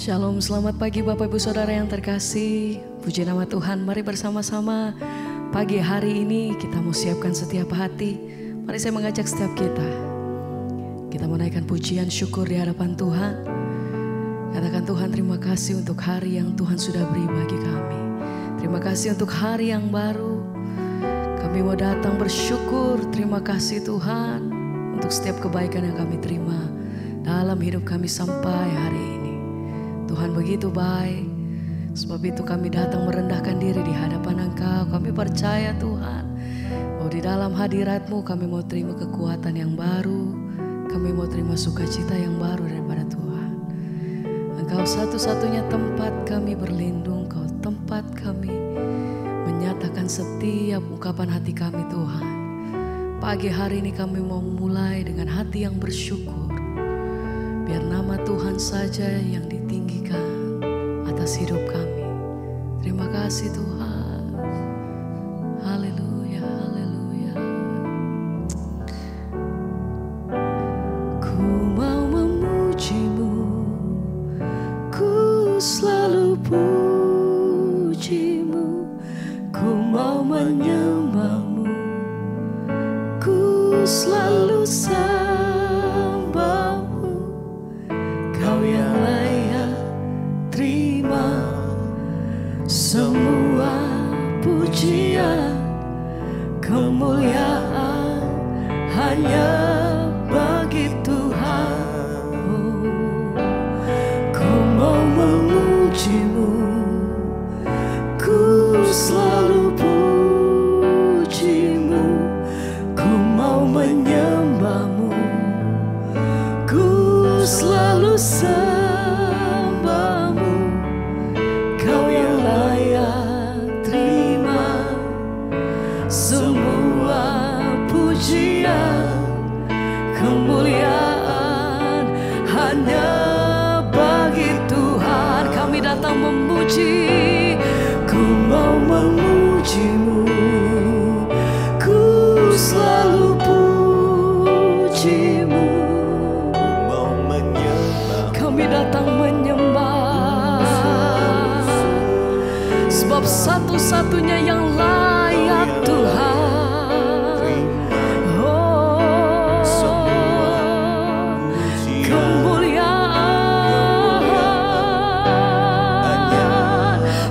Shalom, selamat pagi Bapak Ibu Saudara yang terkasih. Puji nama Tuhan, mari bersama-sama pagi hari ini kita mau siapkan setiap hati. Mari saya mengajak setiap kita menaikkan pujian syukur di hadapan Tuhan. Katakan Tuhan, terima kasih untuk hari yang Tuhan sudah beri bagi kami. Terima kasih untuk hari yang baru. Kami mau datang bersyukur, terima kasih Tuhan untuk setiap kebaikan yang kami terima dalam hidup kami sampai hari ini. Tuhan begitu baik, sebab itu kami datang merendahkan diri di hadapan Engkau. Kami percaya Tuhan, bahwa di dalam hadirat-Mu kami mau terima kekuatan yang baru. Kami mau terima sukacita yang baru daripada Tuhan. Engkau satu-satunya tempat kami berlindung, Engkau tempat kami menyatakan setiap ungkapan hati kami Tuhan. Pagi hari ini kami mau mulai dengan hati yang bersyukur. Biar nama Tuhan saja yang ditinggikan atas hidup kami. Terima kasih Tuhan. Haleluya, haleluya. Ku mau memuji-Mu, ku selalu puji-Mu. Ku mau menyembah-Mu, ku selalu sembah-Mu. Kau yang layak terima semua pujian, kemuliaan hanya bagi Tuhan. Ku mau memuji-Mu, ku selalu puji-Mu. Ku mau menyembah-Mu, ku selalu sembah-Mu. Kau yang layak terima semua pujian, kemuliaan hanya bagi Tuhan. Kami datang memuji, ku mau memuji-Mu, ku selalu puji-Mu. Kami datang menyembah, sebab satu-satunya yang layak Tuhan. Oh, kemuliaan,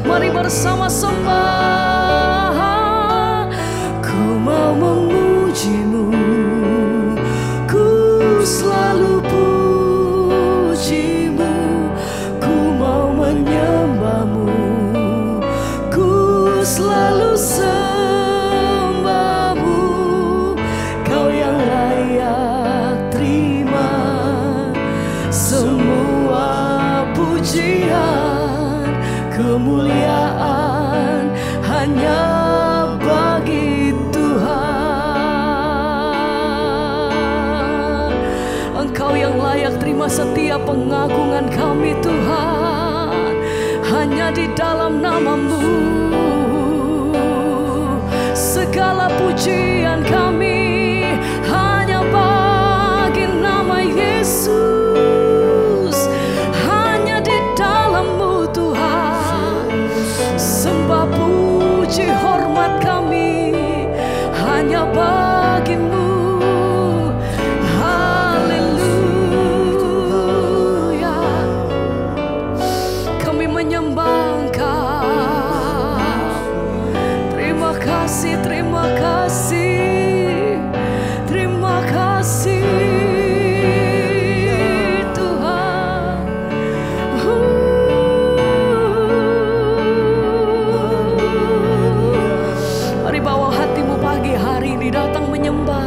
mari bersama-sama. Ku mau memuji-Mu, ku selalu puji-Mu. Ku mau menyembah-Mu, ku selalu sembah-Mu. Kau yang layak terima semua pujian, kemuliaan hanya bagi Tuhan. Engkau yang layak terima setiap pengagungan kami Tuhan. Hanya di dalam nama-Mu segala pujian kami hanya bagi nama Yesus. Hanya di dalam-Mu Tuhan, sembah puji hormat kami hanya bagi-Mu. Haleluya, kami menyembah Engkau. Terima kasih, terima kasih, terima kasih Tuhan. Mari bawa hatimu pagi hari ini datang menyembah.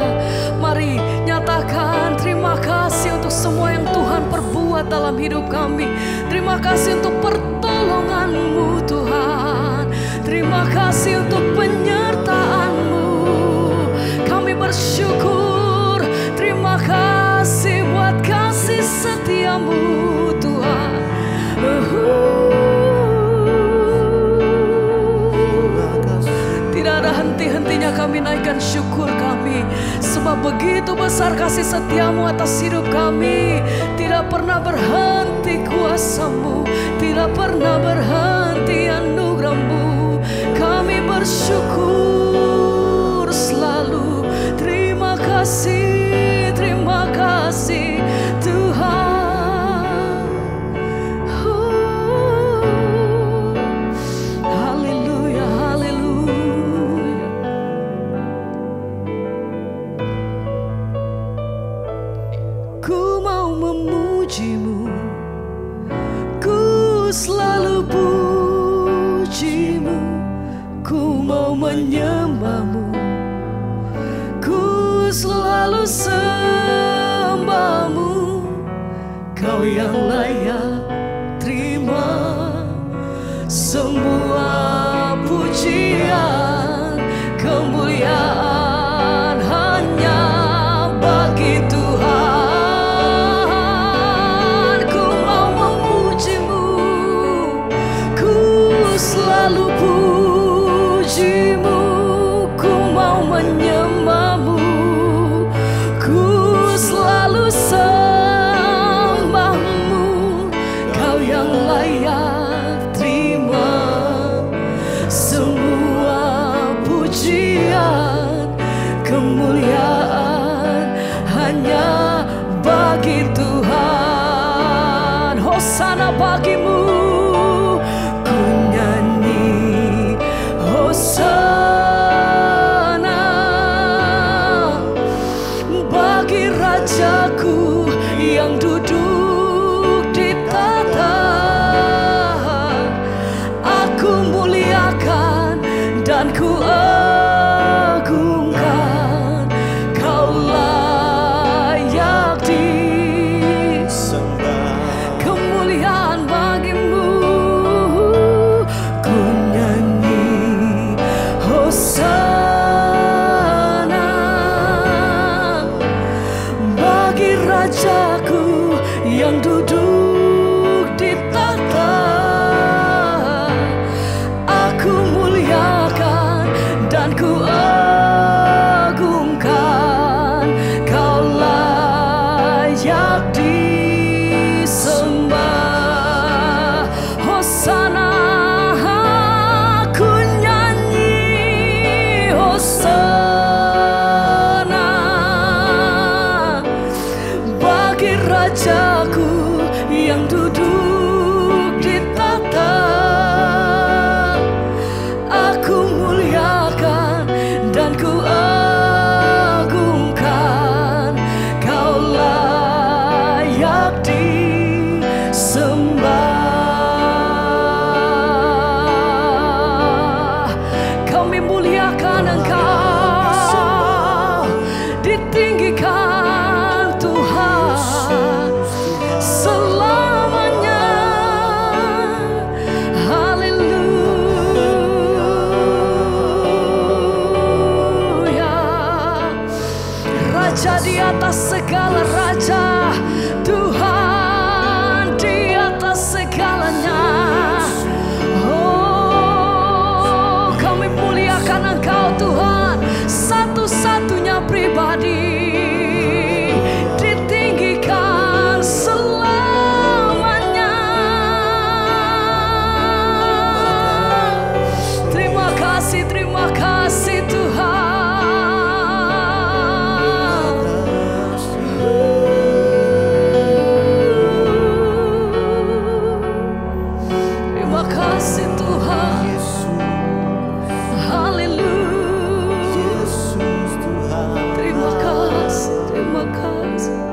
Mari nyatakan terima kasih untuk semua yang Tuhan perbuat dalam hidup kami. Terima kasih untuk pertolongan-Mu Tuhan. Terima kasih untuk penyertaan-Mu. Kami bersyukur. Terima kasih buat kasih setia-Mu Tuhan. Tidak ada henti-hentinya kami naikkan syukur kami. sebab begitu besar kasih setiamu atas hidup kami. Tidak pernah berhenti kuasa-Mu, tidak pernah berhenti anugerah-Mu. Kami bersyukur selalu. Terima kasih Tuhan. Haleluya, haleluya. Ku mau memuji-Mu, ku selalu puji-Mu, ku mau menyembah-Mu, ku selalu sembah-Mu. Kau yang layak terima semua pujian, kemuliaan hanya bagi Tuhan. Ku mau memuji-Mu, ku selalu puji-Mu, ku mau menyembah-Mu, ku selalu sembah-Mu. Kau yang layak terima semua pujian, kemuliaan hanya bagi Tuhan. Hosana bagi-Mu, ku nyanyi Hosana bagi Rajaku yang duduk di tahta. Aku muliakan dan ku agungkan, Kau layak disembah. Kemuliaan bagi-Mu, ku nyanyi Hosana bagi Rajaku yang duduk di tahta. Aku muliakan dan ku agungkan, Kau layak disembah. Hosana, aku nyanyi Hosana bagi Rajaku yang duduk di tahta. Aku muliakan dan ku agungkan, Kau layak disembah. Kami muliakan Engkau, ditinggikan Tuhan selamanya. Haleluya. Raja di atas segala raja, Tuhan di atas segalanya. Oh, kami muliakan Engkau Tuhan, satu-satunya pribadi, ditinggikan selamanya. Terima kasih Tuhan. Terima kasih Tuhan. Haleluya. Terima kasih.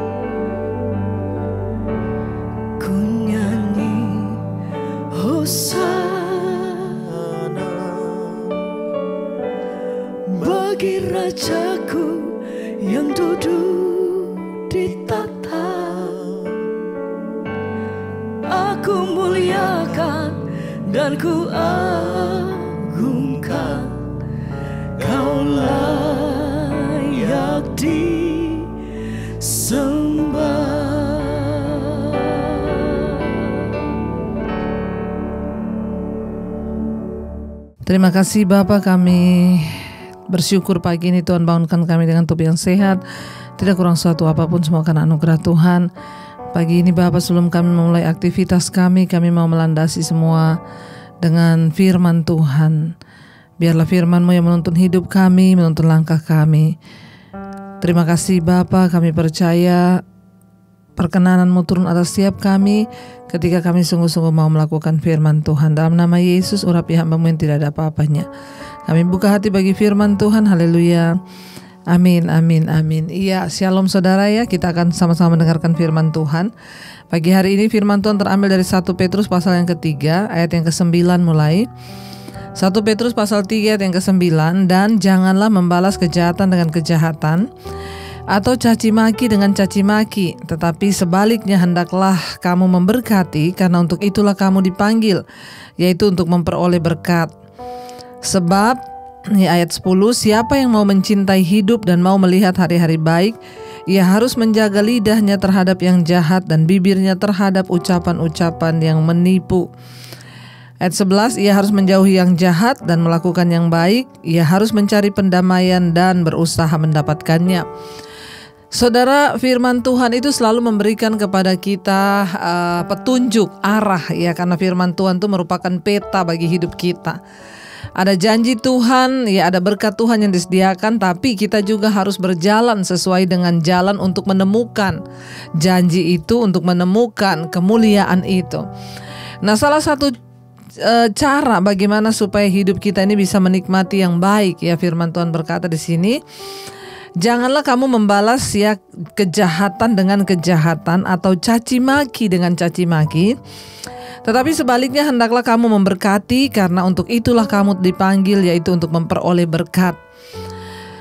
Ku nyanyi Hosana bagi Rajaku yang duduk di tahta. Aku muliakan dan ku agungkan, Kau layak disembah. Terima kasih Bapa, kami Bersyukur pagi ini Tuhan bangunkan kami dengan tubuh yang sehat, tidak kurang suatu apapun, semua karena anugerah Tuhan. Pagi ini Bapa, sebelum kami memulai aktivitas kami mau melandasi semua dengan firman Tuhan. Biarlah firman-Mu yang menuntun hidup kami, menuntun langkah kami. Terima kasih Bapa, kami percaya perkenanan-Mu turun atas setiap kami ketika kami sungguh-sungguh mau melakukan firman Tuhan. Dalam nama Yesus, urapi hamba-Mu yang tidak ada apa-apanya. Kami buka hati bagi firman Tuhan, haleluya. Amin, amin, amin. Iya, shalom saudara ya, kita akan sama-sama mendengarkan firman Tuhan. Pagi hari ini firman Tuhan terambil dari 1 Petrus pasal yang ketiga, ayat yang ke-9 mulai. 1 Petrus pasal 3 ayat yang ke-9, dan janganlah membalas kejahatan dengan kejahatan, atau caci maki dengan caci maki, tetapi sebaliknya hendaklah kamu memberkati, karena untuk itulah kamu dipanggil, yaitu untuk memperoleh berkat. Sebab ayat 10, siapa yang mau mencintai hidup dan mau melihat hari-hari baik, ia harus menjaga lidahnya terhadap yang jahat dan bibirnya terhadap ucapan-ucapan yang menipu. Ayat 11, ia harus menjauhi yang jahat dan melakukan yang baik, ia harus mencari pendamaian dan berusaha mendapatkannya. Saudara, firman Tuhan itu selalu memberikan kepada kita petunjuk arah ya, karena firman Tuhan itu merupakan peta bagi hidup kita. Ada janji Tuhan, ya ada berkat Tuhan yang disediakan, tapi kita juga harus berjalan sesuai dengan jalan untuk menemukan janji itu, untuk menemukan kemuliaan itu. Nah, salah satu cara bagaimana supaya hidup kita ini bisa menikmati yang baik ya, firman Tuhan berkata di sini, janganlah kamu membalas ya kejahatan dengan kejahatan atau caci maki dengan caci maki, tetapi sebaliknya hendaklah kamu memberkati, karena untuk itulah kamu dipanggil, yaitu untuk memperoleh berkat.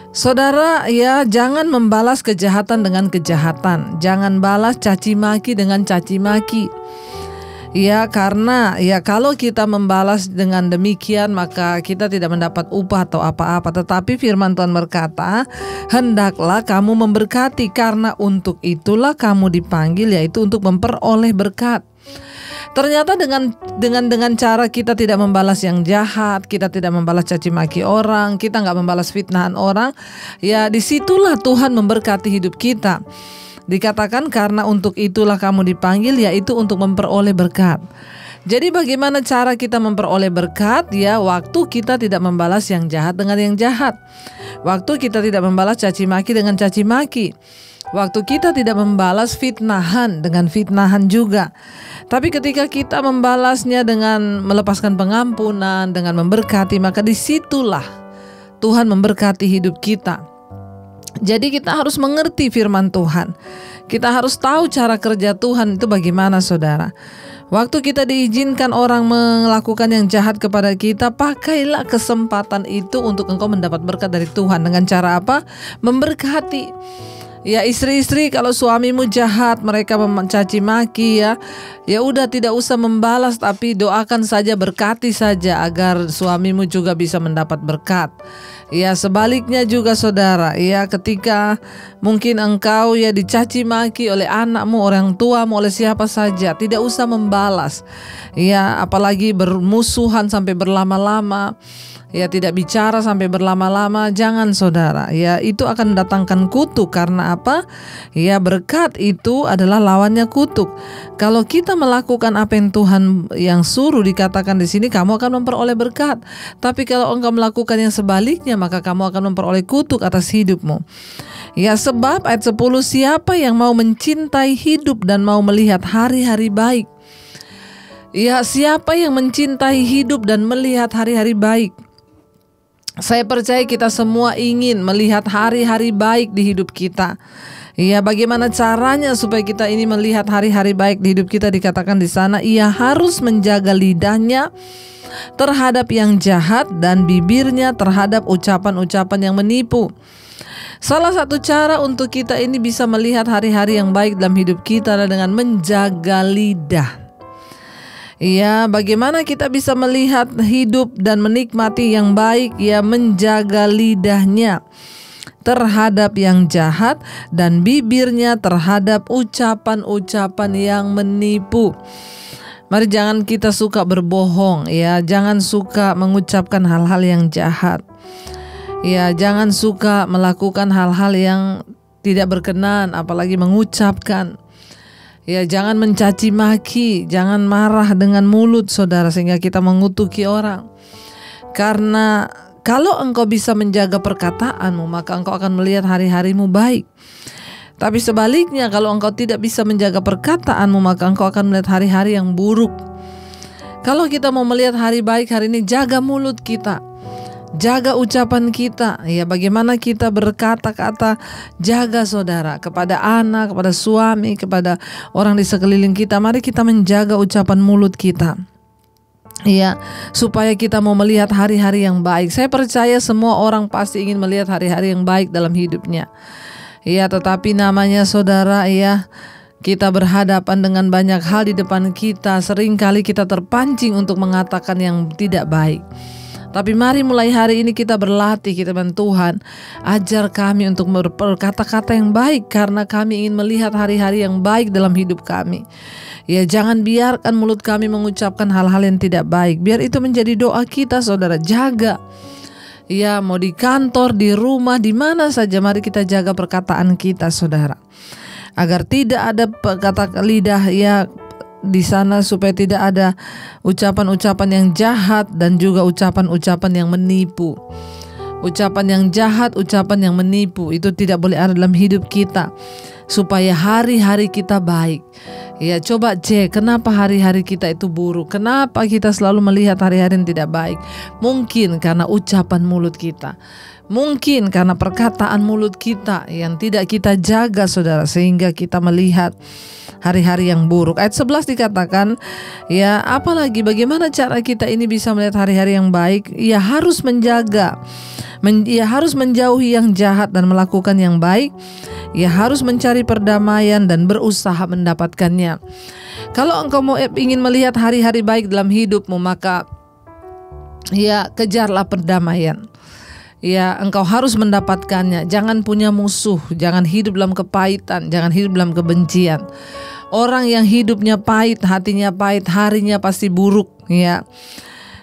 Saudara ya, jangan membalas kejahatan dengan kejahatan, jangan balas caci maki dengan caci maki. Ya, karena ya kalau kita membalas dengan demikian maka kita tidak mendapat upah atau apa-apa. Tetapi firman Tuhan berkata, hendaklah kamu memberkati, karena untuk itulah kamu dipanggil, yaitu untuk memperoleh berkat. Ternyata dengan cara kita tidak membalas yang jahat, kita tidak membalas caci maki orang, kita nggak membalas fitnahan orang, ya disitulah Tuhan memberkati hidup kita. Dikatakan karena untuk itulah kamu dipanggil, yaitu untuk memperoleh berkat. Jadi bagaimana cara kita memperoleh berkat? Ya, waktu kita tidak membalas yang jahat dengan yang jahat, waktu kita tidak membalas caci maki dengan caci maki, waktu kita tidak membalas fitnahan dengan fitnahan juga. Tapi ketika kita membalasnya dengan melepaskan pengampunan, dengan memberkati, maka disitulah Tuhan memberkati hidup kita. Jadi kita harus mengerti firman Tuhan. Kita harus tahu cara kerja Tuhan itu bagaimana, saudara. Waktu kita diizinkan orang melakukan yang jahat kepada kita, pakailah kesempatan itu untuk engkau mendapat berkat dari Tuhan. Dengan cara apa? Memberkati. Ya, istri-istri, kalau suamimu jahat, mereka mencaci maki ya udah tidak usah membalas, tapi doakan saja, berkati saja agar suamimu juga bisa mendapat berkat. Ya, sebaliknya juga saudara, ya ketika mungkin engkau ya dicaci maki oleh anakmu, orang tuamu, oleh siapa saja, tidak usah membalas. Ya, apalagi bermusuhan sampai berlama-lama. Ya, tidak bicara sampai berlama-lama, jangan saudara. Ya, itu akan mendatangkan kutuk. Karena apa? Ya, berkat itu adalah lawannya kutuk. Kalau kita melakukan apa yang Tuhan yang suruh, dikatakan di sini kamu akan memperoleh berkat. Tapi kalau engkau melakukan yang sebaliknya, maka kamu akan memperoleh kutuk atas hidupmu. Ya, sebab ayat 10, siapa yang mau mencintai hidup dan mau melihat hari-hari baik. Ya, siapa yang mencintai hidup dan melihat hari-hari baik. Saya percaya kita semua ingin melihat hari-hari baik di hidup kita. Ya, bagaimana caranya supaya kita ini melihat hari-hari baik di hidup kita? Dikatakan di sana, ia harus menjaga lidahnya terhadap yang jahat dan bibirnya terhadap ucapan-ucapan yang menipu. Salah satu cara untuk kita ini bisa melihat hari-hari yang baik dalam hidup kita adalah dengan menjaga lidah. Ya, bagaimana kita bisa melihat hidup dan menikmati yang baik? Ya, menjaga lidahnya terhadap yang jahat dan bibirnya terhadap ucapan-ucapan yang menipu. Mari jangan kita suka berbohong, ya, jangan suka mengucapkan hal-hal yang jahat. Ya, jangan suka melakukan hal-hal yang tidak berkenan, apalagi mengucapkan. Ya, jangan mencaci maki, jangan marah dengan mulut saudara sehingga kita mengutuki orang. Karena kalau engkau bisa menjaga perkataanmu, maka engkau akan melihat hari-harimu baik. Tapi sebaliknya, kalau engkau tidak bisa menjaga perkataanmu, maka engkau akan melihat hari-hari yang buruk. Kalau kita mau melihat hari baik hari ini, jaga mulut kita, jaga ucapan kita. Ya, bagaimana kita berkata-kata, jaga saudara, kepada anak, kepada suami, kepada orang di sekeliling kita. Mari kita menjaga ucapan mulut kita. Ya, supaya kita mau melihat hari-hari yang baik. Saya percaya semua orang pasti ingin melihat hari-hari yang baik dalam hidupnya. Ya, tetapi namanya saudara, ya, kita berhadapan dengan banyak hal di depan kita. Seringkali kita terpancing untuk mengatakan yang tidak baik. Tapi mari mulai hari ini kita berlatih, kita bilang, Tuhan, ajar kami untuk berkata-kata yang baik karena kami ingin melihat hari-hari yang baik dalam hidup kami. Ya, jangan biarkan mulut kami mengucapkan hal-hal yang tidak baik. Biar itu menjadi doa kita, saudara. Jaga. Ya, mau di kantor, di rumah, di mana saja, mari kita jaga perkataan kita, saudara. Agar tidak ada kata lidah ya di sana, supaya tidak ada ucapan-ucapan yang jahat dan juga ucapan-ucapan yang menipu. Ucapan yang jahat, ucapan yang menipu itu tidak boleh ada dalam hidup kita, supaya hari-hari kita baik. Ya, coba cek kenapa hari-hari kita itu buruk. Kenapa kita selalu melihat hari-hari yang tidak baik? Mungkin karena ucapan mulut kita. Mungkin karena perkataan mulut kita yang tidak kita jaga, saudara, sehingga kita melihat hari-hari yang buruk. Ayat 11 dikatakan, ya, apalagi bagaimana cara kita ini bisa melihat hari-hari yang baik? Ya, harus menjaga. Ya, harus menjauhi yang jahat dan melakukan yang baik. Ya, harus mencari perdamaian dan berusaha mendapatkannya. Kalau engkau ingin melihat hari-hari baik dalam hidupmu, maka ya, kejarlah perdamaian. Ya, engkau harus mendapatkannya. Jangan punya musuh, jangan hidup dalam kepahitan, jangan hidup dalam kebencian. Orang yang hidupnya pahit, hatinya pahit, harinya pasti buruk, ya.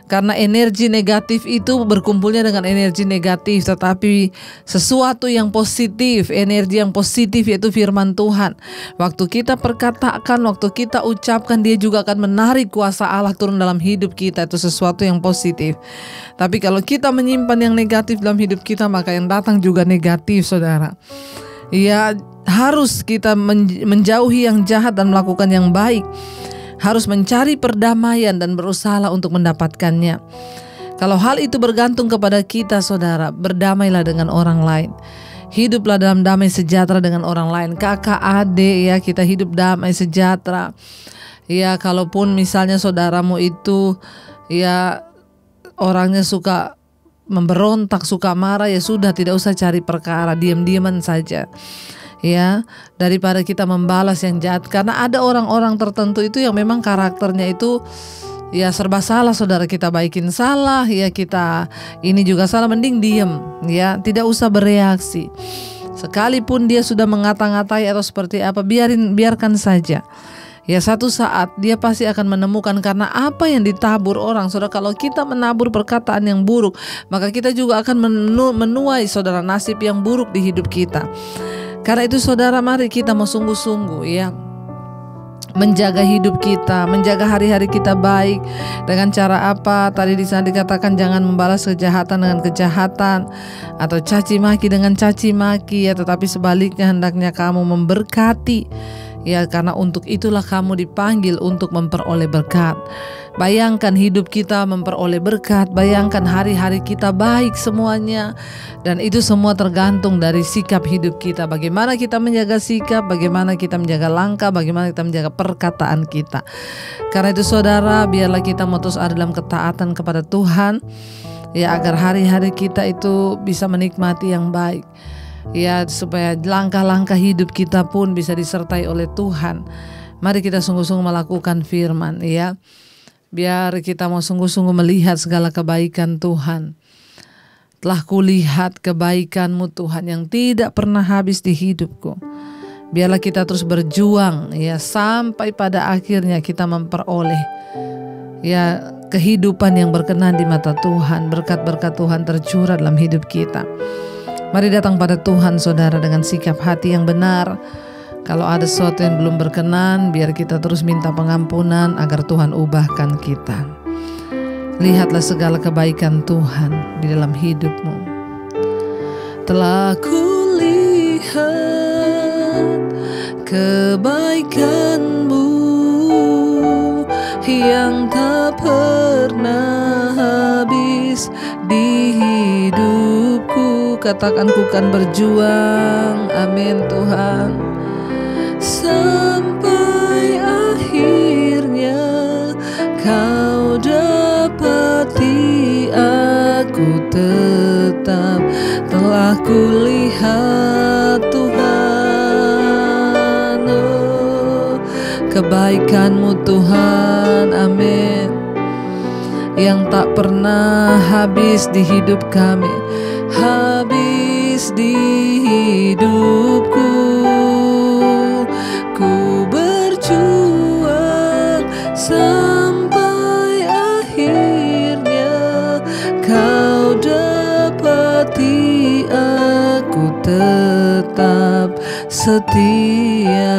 Karena energi negatif itu berkumpulnya dengan energi negatif. Tetapi sesuatu yang positif, energi yang positif, yaitu firman Tuhan, waktu kita perkatakan, waktu kita ucapkan, dia juga akan menarik kuasa Allah turun dalam hidup kita. Itu sesuatu yang positif. Tapi kalau kita menyimpan yang negatif dalam hidup kita, maka yang datang juga negatif, saudara. Ya, harus kita menjauhi yang jahat dan melakukan yang baik. Harus mencari perdamaian dan berusaha untuk mendapatkannya. Kalau hal itu bergantung kepada kita, saudara, berdamailah dengan orang lain. Hiduplah dalam damai sejahtera dengan orang lain. Kakak, adik, ya, kita hidup damai sejahtera. Ya, kalaupun misalnya saudaramu itu ya orangnya suka memberontak, suka marah, ya sudah, tidak usah cari perkara, diam-diaman saja. Ya, daripada kita membalas yang jahat. Karena ada orang-orang tertentu itu yang memang karakternya itu ya serba salah, saudara. Kita baikin salah, ya kita ini juga salah, mending diem, ya, tidak usah bereaksi. Sekalipun dia sudah mengata-ngatai atau seperti apa, biarkan saja. Ya, satu saat dia pasti akan menemukan, karena apa yang ditabur orang, saudara. Kalau kita menabur perkataan yang buruk, maka kita juga akan menuai, saudara, nasib yang buruk di hidup kita. Karena itu, saudara, mari kita mau sungguh-sungguh, ya, menjaga hidup kita, menjaga hari-hari kita baik. Dengan cara apa? Tadi di sana dikatakan jangan membalas kejahatan dengan kejahatan atau caci maki dengan caci maki, ya, tetapi sebaliknya hendaknya kamu memberkati. Ya, karena untuk itulah kamu dipanggil untuk memperoleh berkat. Bayangkan hidup kita memperoleh berkat, bayangkan hari-hari kita baik semuanya. Dan itu semua tergantung dari sikap hidup kita. Bagaimana kita menjaga sikap, bagaimana kita menjaga langkah, bagaimana kita menjaga perkataan kita. Karena itu, saudara, biarlah kita mau terus ada dalam ketaatan kepada Tuhan, ya, agar hari-hari kita itu bisa menikmati yang baik. Ya, supaya langkah-langkah hidup kita pun bisa disertai oleh Tuhan. Mari kita sungguh-sungguh melakukan firman, ya. Biar kita mau sungguh-sungguh melihat segala kebaikan Tuhan. Telah kulihat kebaikan-Mu, Tuhan, yang tidak pernah habis di hidupku. Biarlah kita terus berjuang, ya, sampai pada akhirnya kita memperoleh, ya, kehidupan yang berkenan di mata Tuhan. Berkat-berkat Tuhan tercurah dalam hidup kita. Mari datang pada Tuhan saudara dengan sikap hati yang benar. Kalau ada sesuatu yang belum berkenan, biar kita terus minta pengampunan agar Tuhan ubahkan kita. Lihatlah segala kebaikan Tuhan di dalam hidupmu. Telah kulihat kebaikan-Mu yang tak pernah habis di hidupku. Katakan, ku kan berjuang, amin Tuhan, sampai akhirnya Kau dapati aku tetap. Telah kulihat Tuhan, oh, kebaikan-Mu Tuhan, amin, yang tak pernah habis di hidup kami, habis di hidupku. Ku berjuang sampai akhirnya Kau dapati aku tetap setia.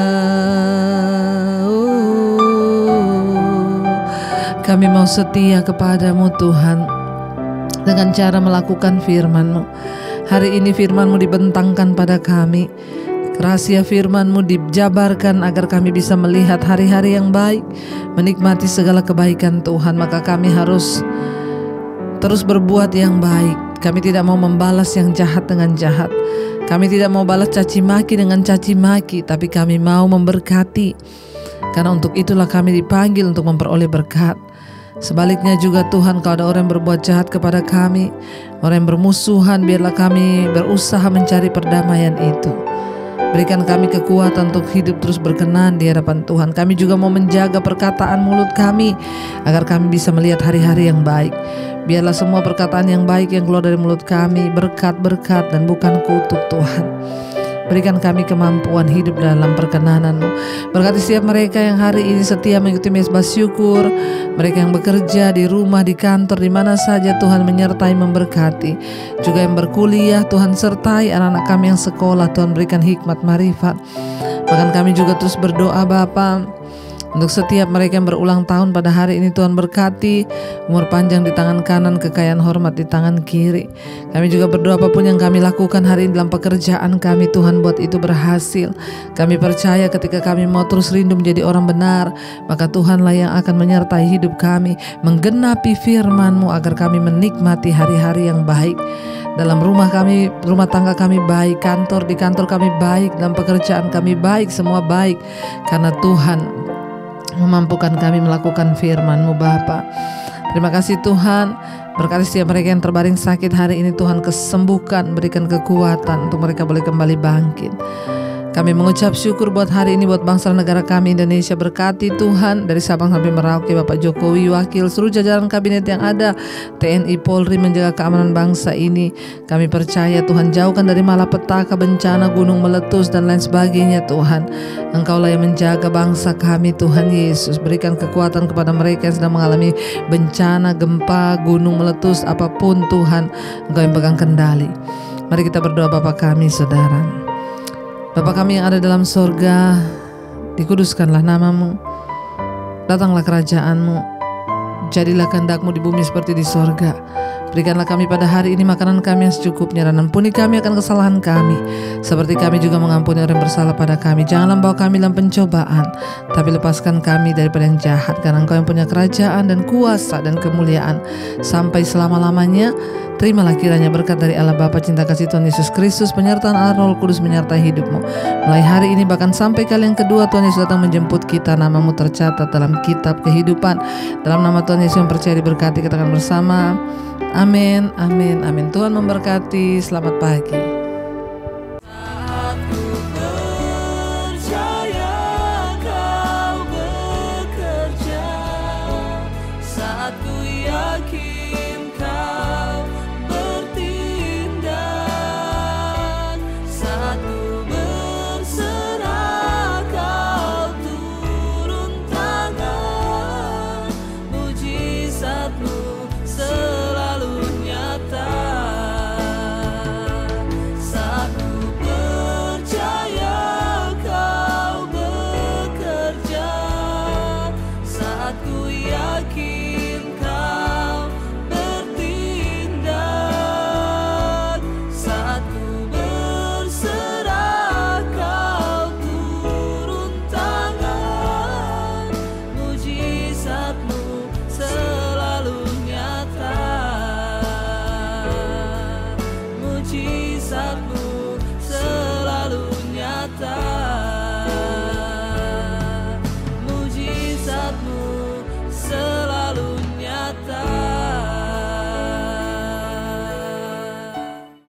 Kami mau setia kepadamu Tuhan dengan cara melakukan firman-Mu. Hari ini firman-Mu dibentangkan pada kami. Rahasia firman-Mu dijabarkan agar kami bisa melihat hari-hari yang baik, menikmati segala kebaikan Tuhan. Maka kami harus terus berbuat yang baik. Kami tidak mau membalas yang jahat dengan jahat. Kami tidak mau balas caci maki dengan caci maki, tapi kami mau memberkati. Karena untuk itulah kami dipanggil untuk memperoleh berkat. Sebaliknya juga Tuhan, kalau ada orang yang berbuat jahat kepada kami, orang yang bermusuhan, biarlah kami berusaha mencari perdamaian itu. Berikan kami kekuatan untuk hidup terus berkenan di hadapan Tuhan. Kami juga mau menjaga perkataan mulut kami agar kami bisa melihat hari-hari yang baik. Biarlah semua perkataan yang baik yang keluar dari mulut kami berkat-berkat dan bukan kutuk Tuhan. Berikan kami kemampuan hidup dalam perkenanan-Mu. Berkati setiap mereka yang hari ini setia mengikuti Mezbah Syukur, mereka yang bekerja di rumah, di kantor, di mana saja Tuhan menyertai, memberkati. Juga yang berkuliah, Tuhan sertai anak-anak kami yang sekolah, Tuhan berikan hikmat marifat. Bahkan kami juga terus berdoa Bapa, untuk setiap mereka yang berulang tahun pada hari ini, Tuhan berkati, umur panjang di tangan kanan, kekayaan hormat di tangan kiri. Kami juga berdoa apapun yang kami lakukan hari ini dalam pekerjaan kami, Tuhan buat itu berhasil. Kami percaya ketika kami mau terus rindu menjadi orang benar, maka Tuhanlah yang akan menyertai hidup kami, menggenapi firman-Mu agar kami menikmati hari-hari yang baik. Dalam rumah kami, rumah tangga kami baik, di kantor kami baik, dalam pekerjaan kami baik, semua baik. Karena Tuhan memampukan kami melakukan firman-Mu Bapa. Terima kasih Tuhan. Berkati setiap mereka yang terbaring sakit hari ini, Tuhan kesembuhkan, berikan kekuatan untuk mereka boleh kembali bangkit. Kami mengucap syukur buat hari ini, buat bangsa dan negara kami Indonesia. Berkati Tuhan dari Sabang sampai Merauke, Bapak Jokowi, wakil, seluruh jajaran kabinet yang ada, TNI, Polri, menjaga keamanan bangsa ini. Kami percaya Tuhan, jauhkan dari malapetaka, bencana, gunung meletus dan lain sebagainya Tuhan. Engkaulah yang menjaga bangsa kami Tuhan Yesus. Berikan kekuatan kepada mereka yang sedang mengalami bencana, gempa, gunung meletus, apapun Tuhan, Engkau yang pegang kendali. Mari kita berdoa. Bapa kami saudara, Bapa kami yang ada dalam sorga, dikuduskanlah nama-Mu, datanglah kerajaan-Mu, jadilah kehendak-Mu di bumi seperti di sorga. Berikanlah kami pada hari ini makanan kami yang secukupnya, dan ampuni kami akan kesalahan kami, seperti kami juga mengampuni orang yang bersalah pada kami. Janganlah bawa kami dalam pencobaan, tapi lepaskan kami daripada yang jahat, karena Engkau yang punya kerajaan dan kuasa dan kemuliaan sampai selama-lamanya. Terimalah kiranya berkat dari Allah Bapa, cinta kasih Tuhan Yesus Kristus, penyertaan Allah Roh Kudus menyertai hidupmu. Mulai hari ini bahkan sampai kali yang kedua Tuhan Yesus datang menjemput kita, nama-Mu tercatat dalam kitab kehidupan. Dalam nama Tuhan Yesus yang percaya diberkati, kita akan bersama. Amin, amin, amin. Tuhan memberkati. Selamat pagi. Mujizat mujizat-Mu.